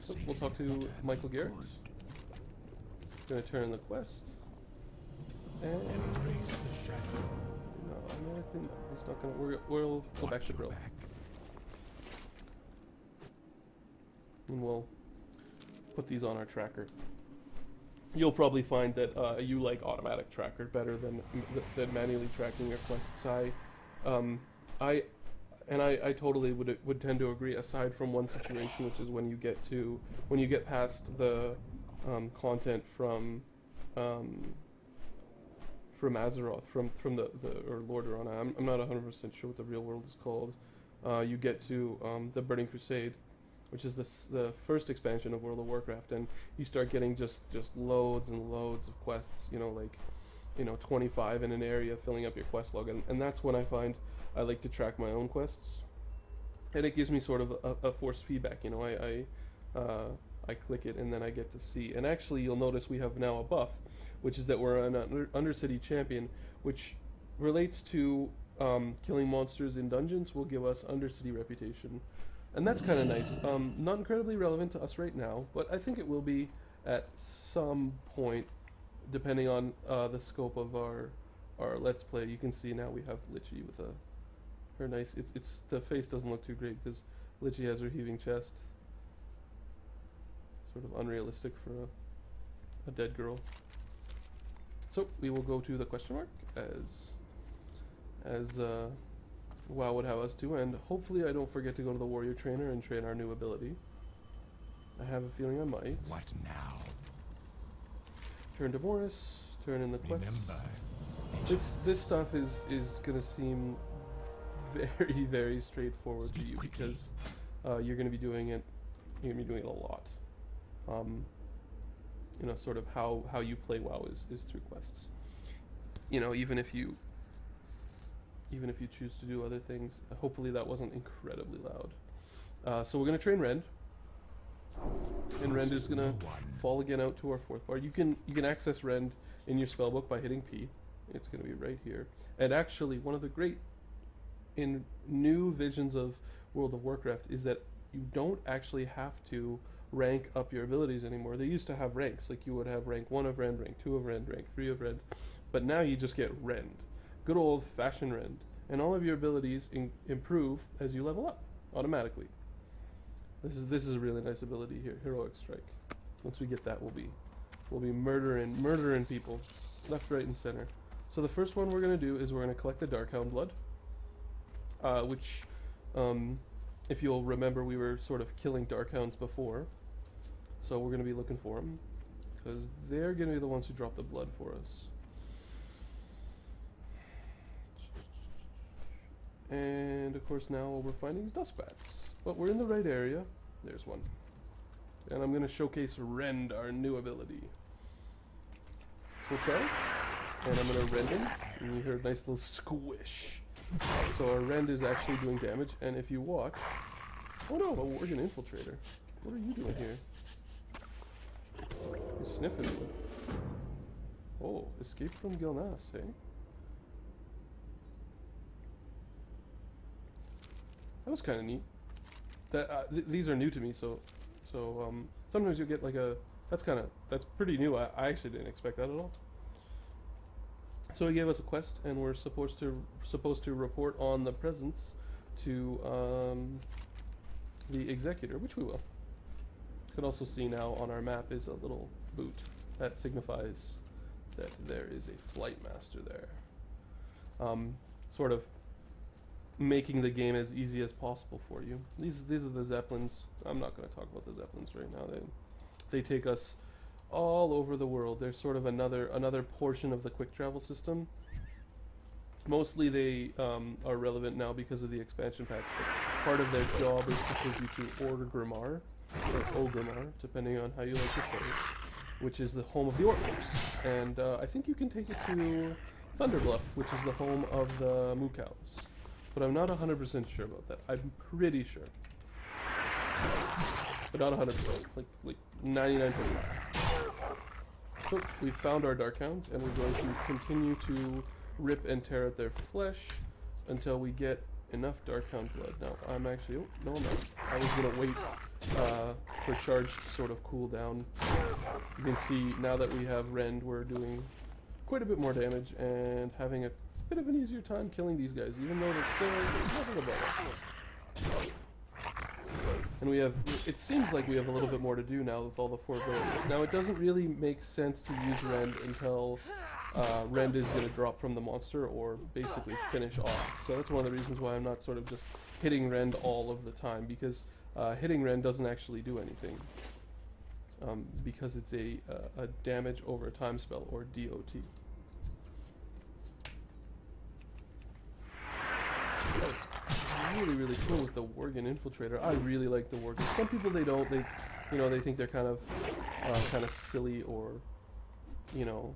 So we'll talk to Michael Garrett. Gonna turn in the quest. And no, I think he's not gonna. We'll go back to Brill. And we'll put these on our tracker. You'll probably find that you like automatic tracker better than manually tracking your quests. I totally would tend to agree. Aside from one situation, which is when you get past the content from Azeroth, from the or Lord Arana. I'm not 100% sure what the real world is called. You get to the Burning Crusade, which is the first expansion of World of Warcraft, and you start getting just loads and loads of quests, 25 in an area filling up your quest log, and that's when I find I like to track my own quests, and it gives me sort of a forced feedback. I click it and then I get to see, and actually you'll notice we have now a buff, which is that we're an Undercity champion, which relates to killing monsters in dungeons will give us Undercity reputation. And that's kind of nice. Not incredibly relevant to us right now, but I think it will be at some point, depending on the scope of our Let's Play. You can see now we have Lichy with her nice. It's the face doesn't look too great because Lichy has her heaving chest. Sort of unrealistic for a dead girl. So we will go to the question mark as WoW would have us do, and hopefully I don't forget to go to the warrior trainer and train our new ability. I have a feeling I might. What now? Turn to Morris, turn in the quest. This stuff is gonna seem very, very straightforward to you because you're gonna be doing it a lot. Sort of how you play WoW is through quests. Even if you choose to do other things. Hopefully that wasn't incredibly loud. So we're going to train Rend. And Rend is going to fall again out to our 4th bar. You can access Rend in your spellbook by hitting P. It's going to be right here. And actually, one of the great in new visions of World of Warcraft is that you don't actually have to rank up your abilities anymore. They used to have ranks. Like you would have rank 1 of Rend, rank 2 of Rend, rank 3 of Rend. But now you just get Rend. Good old-fashioned Rend, and all of your abilities improve as you level up automatically. This is a really nice ability here, Heroic Strike. Once we get that, we'll be murdering people, left, right, and center. So the first one we're gonna do is we're gonna collect the Darkhound blood, which, if you'll remember, we were sort of killing Darkhounds before, so we're gonna be looking for them because they're gonna be the ones who drop the blood for us. And of course now what we're finding is dust bats. But we're in the right area. There's one. And I'm going to showcase Rend, our new ability. So we'll charge. And I'm going to Rend him. And you hear a nice little squish. So our Rend is actually doing damage. And if you watch... Oh no, a Worgen Infiltrator. What are you doing here? He's sniffing me. Oh, escape from Gilnas, eh? That was kind of neat. These are new to me, so sometimes you get like that's pretty new. I actually didn't expect that at all. So he gave us a quest, and we're supposed to report on the presence to the Executor, which we will. You can also see now on our map is a little boot that signifies that there is a Flight Master there. Sort of making the game as easy as possible for you. These are the Zeppelins. I'm not going to talk about the Zeppelins right now. They take us all over the world. They're sort of another portion of the quick travel system. Mostly they are relevant now because of the expansion packs, but part of their job is to take you to Orgrimmar, or Orgrimmar, depending on how you like to say it, which is the home of the Orcs. And I think you can take it to Thunderbluff, which is the home of the Moo Cows. But I'm not 100% sure about that. I'm pretty sure. But not 100%. Like 99.9%. So we found our Darkhounds, and we're going to continue to rip and tear at their flesh until we get enough Darkhound blood. Now, I'm actually... Oh, no, I'm not. I was going to wait for charge to sort of cool down. You can see now that we have Rend, we're doing quite a bit more damage and having a bit of an easier time killing these guys, even though they're still level above us. And we have, it seems like we have a little bit more to do now with all the 4 abilities. Now it doesn't really make sense to use Rend until Rend is going to drop from the monster or basically finish off. So that's one of the reasons why I'm not sort of just hitting Rend all of the time, because hitting Rend doesn't actually do anything. Because it's a damage over a time spell, or DOT. That was really, really cool with the Worgen Infiltrator. I really like the Worgen. Some people they don't. They, you know, they think they're kind of silly, or, you know,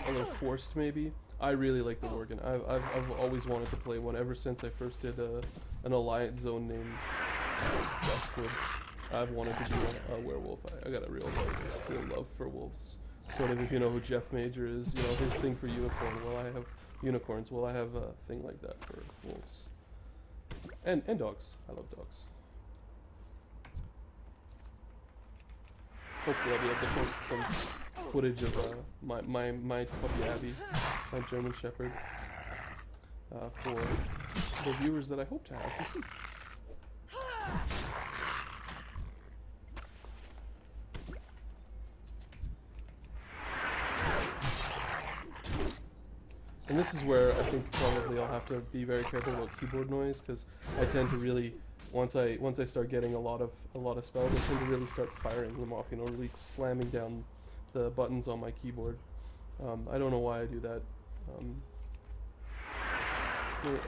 a little forced maybe. I really like the Worgen. I've always wanted to play one ever since I first did an Alliance zone named Westwood. I've wanted to be a werewolf. I got a real love for wolves. Sort of, if you know who Jeff Major is, you know, his thing for unicorn. Well, I have unicorns. Well, I have a thing like that for wolves. And dogs. I love dogs. Hopefully I'll be able to post some footage of my puppy Abby, my German Shepherd, for the viewers that I hope to have to see. And this is where I think probably I'll have to be very careful about keyboard noise, because I tend to really, once I start getting a lot of spells, I tend to really start firing them off. You know, really slamming down the buttons on my keyboard. I don't know why I do that.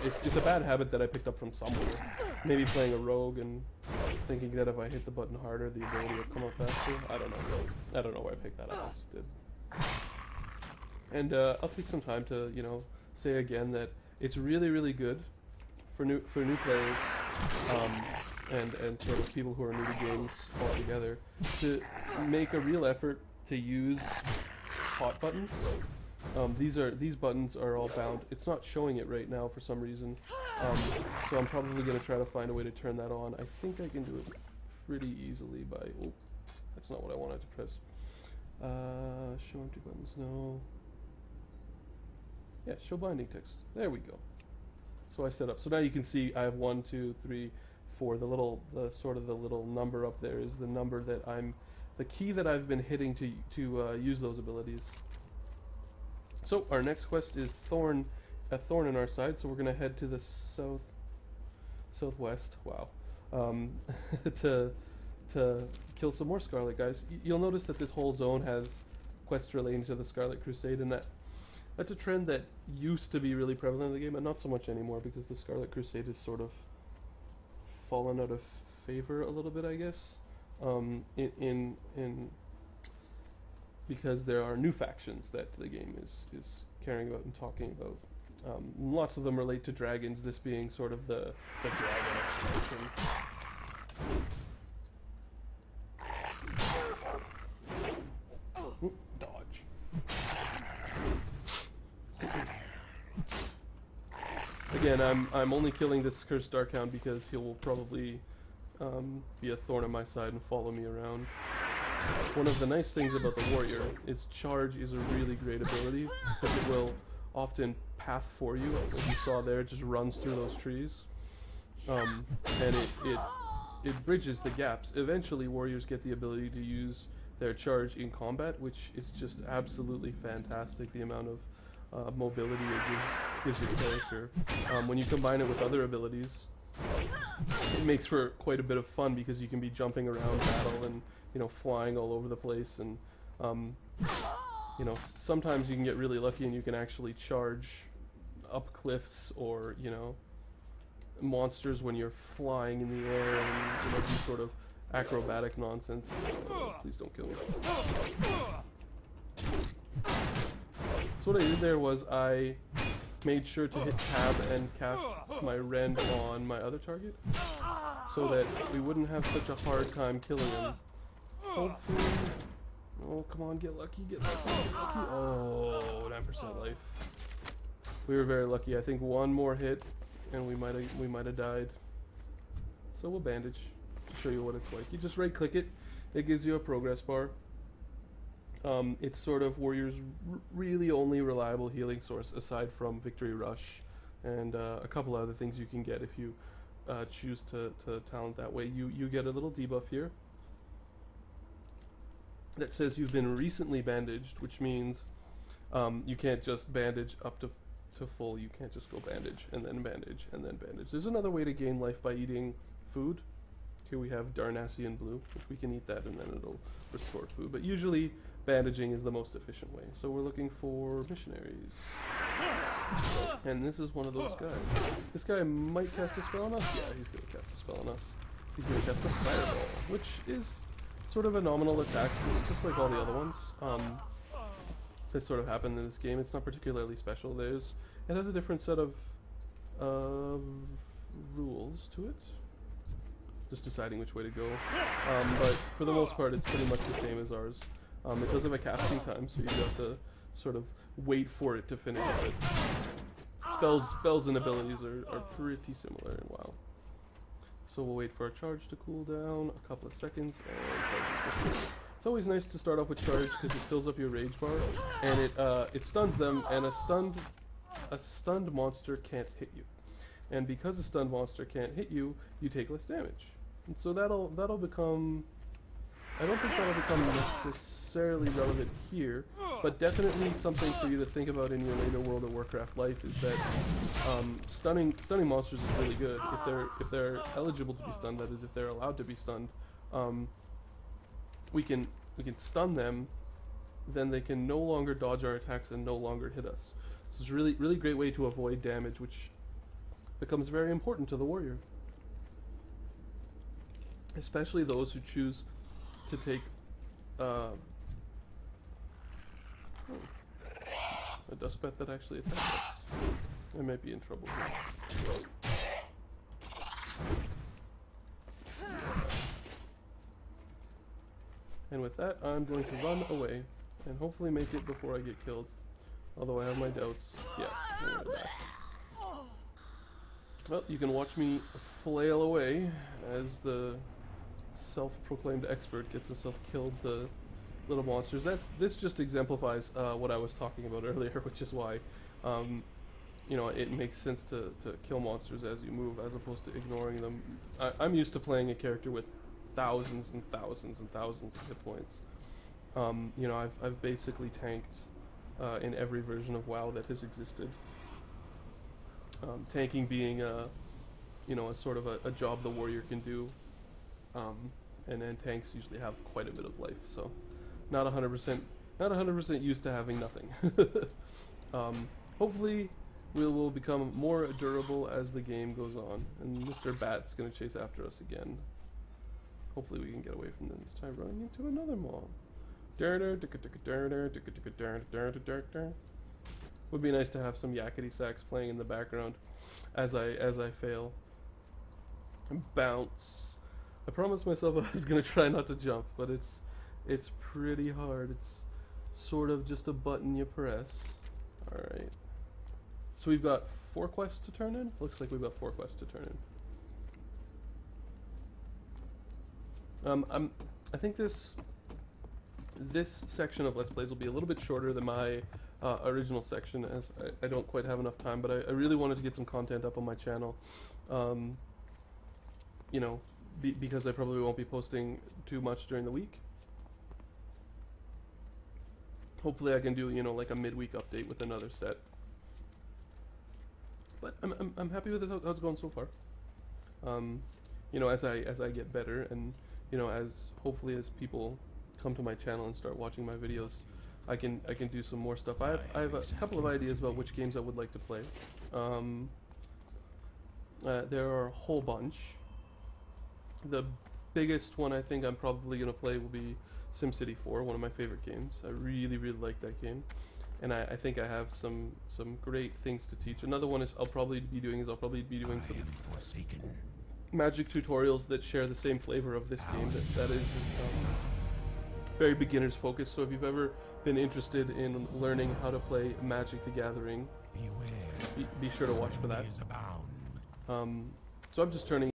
It's a bad habit that I picked up from somewhere. Maybe playing a rogue and thinking that if I hit the button harder, the ability will come up faster. I don't know. I don't know where I picked that up. I just did. And I'll take some time to, you know, say again that it's really, really good for new players, and sort of people who are new to games altogether, to make a real effort to use hot buttons. These buttons are all bound. It's not showing it right now for some reason, so I'm probably going to try to find a way to turn that on. I think I can do it pretty easily by, oh, that's not what I wanted to press. Show empty buttons, no. Yeah, show binding text. There we go. So I set up. So now you can see I have 1, 2, 3, 4. The little number up there is the number that the key that I've been hitting to use those abilities. So our next quest is a thorn in our side. So we're gonna head to the southwest. Wow. To kill some more Scarlet guys. You'll notice that this whole zone has quests relating to the Scarlet Crusade, and that's a trend that used to be really prevalent in the game, and not so much anymore, because the Scarlet Crusade has sort of fallen out of favor a little bit, I guess. Because there are new factions that the game is caring about and talking about. Lots of them relate to dragons, this being sort of the dragon expansion. Dodge. Again, I'm only killing this cursed Darkhound because he will probably be a thorn on my side and follow me around. One of the nice things about the warrior is charge is a really great ability, because it will often path for you. As you saw there, it just runs through those trees, and it bridges the gaps. Eventually, warriors get the ability to use their charge in combat, which is just absolutely fantastic. The amount of mobility it gives your character. When you combine it with other abilities, it makes for quite a bit of fun, because you can be jumping around battle and, you know, flying all over the place, and you know, sometimes you can get really lucky and you can actually charge up cliffs, or, you know, monsters when you're flying in the air, and, you know, do sort of acrobatic nonsense. Please don't kill me. So what I did there was I made sure to hit tab and cast my Rend on my other target, so that we wouldn't have such a hard time killing him. Hopefully, oh, come on, get lucky, get lucky, get lucky. Oh, 9% life. We were very lucky. I think one more hit and we might have died. So we'll bandage. show you what it's like. You just right click it, it gives you a progress bar. It's sort of Warrior's really only reliable healing source aside from Victory Rush and a couple other things you can get if you choose to talent that way. You get a little debuff here that says you've been recently bandaged, which means you can't just bandage up to full. You can't just go bandage and then bandage and then bandage. There's another way to gain life by eating food. Here we have Darnassian Blue, which we can eat that and then it'll restore food. But usually bandaging is the most efficient way. So we're looking for missionaries. And this is one of those guys. This guy might cast a spell on us. Yeah, he's going to cast a spell on us. He's going to cast a fireball, which is sort of a nominal attack. It's just like all the other ones that sort of happen in this game. It's not particularly special. It has a different set of rules to it. Just deciding which way to go. But for the most part, it's pretty much the same as ours. It does have a casting time, so you have to sort of wait for it to finish. But spells and abilities are pretty similar in WoW. So we'll wait for our charge to cool down a couple of seconds, and charge is. It's always nice to start off with charge because it fills up your rage bar, and it stuns them, and a stunned monster can't hit you. And because a stunned monster can't hit you, you take less damage. And so that'll become. I don't think that'll become necessarily relevant here, but definitely something for you to think about in your later World of Warcraft life is that stunning monsters is really good if they're eligible to be stunned. That is, if they're allowed to be stunned. We can stun them, then they can no longer dodge our attacks and no longer hit us. This is a really great way to avoid damage, which becomes very important to the warrior, especially those who choose to take a dust bat that actually attacks us. I might be in trouble here. And with that, I'm going to run away and hopefully make it before I get killed. Although I have my doubts. Yeah, I'm gonna die. Well, you can watch me flail away as the self-proclaimed expert gets himself killed to little monsters. This just exemplifies what I was talking about earlier, which is why you know, it makes sense to kill monsters as you move as opposed to ignoring them. I'm used to playing a character with thousands and thousands and thousands of hit points. You know, I've basically tanked in every version of WoW that has existed. Tanking being you know, a sort of a job the warrior can do. And then tanks usually have quite a bit of life, so not 100% used to having nothing. Hopefully we will become more durable as the game goes on, and Mr. Bat's gonna chase after us again. Hopefully we can get away from them this time, running into another mob. Would be nice to have some yakety sax playing in the background as I fail. And bounce. I promised myself I was gonna try not to jump, but it's pretty hard. It's sort of just a button you press. Alright. So we've got 4 quests to turn in? Looks like we've got 4 quests to turn in. I think this section of Let's Plays will be a little bit shorter than my original section, as I don't quite have enough time, but I really wanted to get some content up on my channel. You know, because I probably won't be posting too much during the week. Hopefully I can do, you know, like a midweek update with another set. But I'm happy with how it's going so far. You know, as I get better, and you know, hopefully as people come to my channel and start watching my videos, I can do some more stuff. I have a couple of ideas about which games I would like to play. There are a whole bunch. The biggest one I think I'm probably going to play will be SimCity 4, one of my favorite games. I really like that game, and I think I have some great things to teach. Another one is I'll probably be doing some magic tutorials that share the same flavor of this game. That is very beginner's focused. So if you've ever been interested in learning how to play Magic the Gathering, be sure to watch for that. So I'm just turning